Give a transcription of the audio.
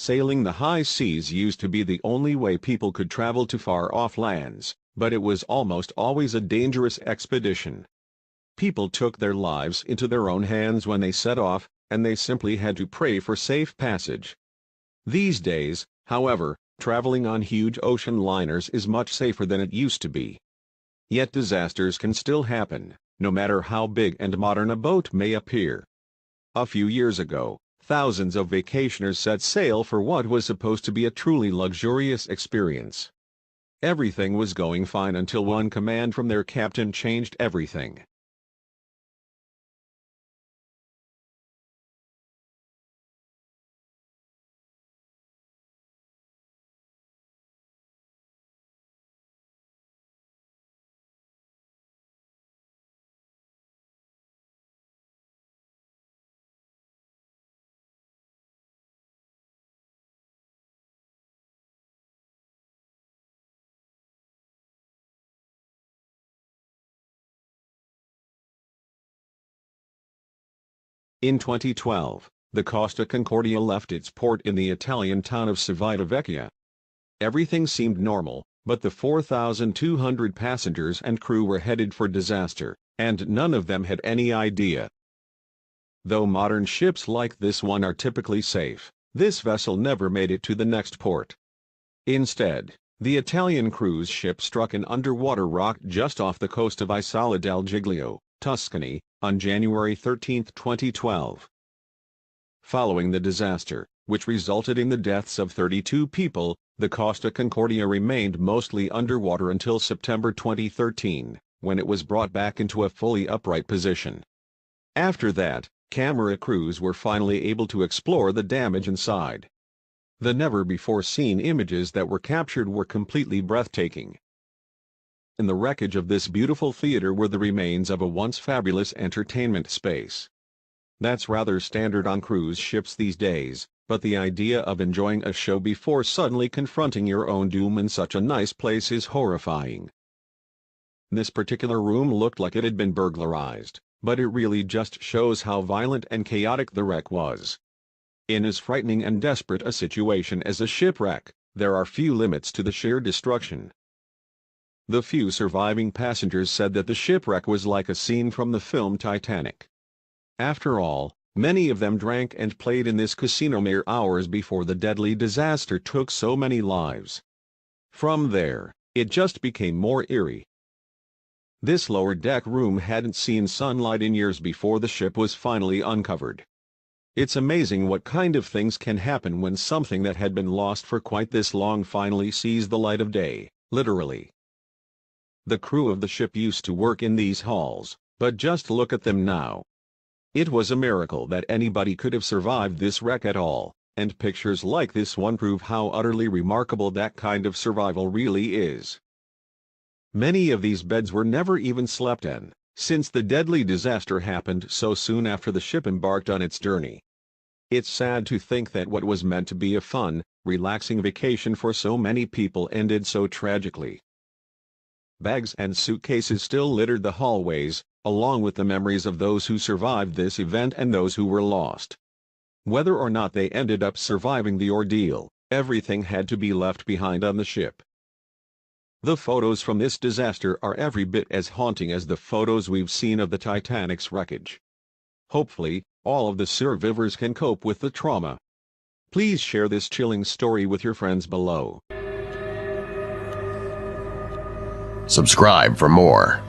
Sailing the high seas used to be the only way people could travel to far-off lands, but it was almost always a dangerous expedition. People took their lives into their own hands when they set off, and they simply had to pray for safe passage. These days, however, traveling on huge ocean liners is much safer than it used to be. Yet disasters can still happen, no matter how big and modern a boat may appear. A few years ago, thousands of vacationers set sail for what was supposed to be a truly luxurious experience. Everything was going fine until one command from their captain changed everything. In 2012, the Costa Concordia left its port in the Italian town of Civitavecchia. Everything seemed normal, but the 4,200 passengers and crew were headed for disaster, and none of them had any idea. Though modern ships like this one are typically safe, this vessel never made it to the next port. Instead, the Italian cruise ship struck an underwater rock just off the coast of Isola del Giglio, Tuscany, on January 13, 2012. Following the disaster, which resulted in the deaths of 32 people, the Costa Concordia remained mostly underwater until September 2013, when it was brought back into a fully upright position. After that, camera crews were finally able to explore the damage inside. The never-before-seen images that were captured were completely breathtaking. In the wreckage of this beautiful theater were the remains of a once fabulous entertainment space. That's rather standard on cruise ships these days, but the idea of enjoying a show before suddenly confronting your own doom in such a nice place is horrifying. This particular room looked like it had been burglarized, but it really just shows how violent and chaotic the wreck was. In as frightening and desperate a situation as a shipwreck, there are few limits to the sheer destruction. The few surviving passengers said that the shipwreck was like a scene from the film Titanic. After all, many of them drank and played in this casino mere hours before the deadly disaster took so many lives. From there, it just became more eerie. This lower deck room hadn't seen sunlight in years before the ship was finally uncovered. It's amazing what kind of things can happen when something that had been lost for quite this long finally sees the light of day, literally. The crew of the ship used to work in these halls, but just look at them now. It was a miracle that anybody could have survived this wreck at all, and pictures like this one prove how utterly remarkable that kind of survival really is. Many of these beds were never even slept in, since the deadly disaster happened so soon after the ship embarked on its journey. It's sad to think that what was meant to be a fun, relaxing vacation for so many people ended so tragically. Bags and suitcases still littered the hallways, along with the memories of those who survived this event and those who were lost. Whether or not they ended up surviving the ordeal, everything had to be left behind on the ship. The photos from this disaster are every bit as haunting as the photos we've seen of the Titanic's wreckage. Hopefully, all of the survivors can cope with the trauma. Please share this chilling story with your friends below. Subscribe for more.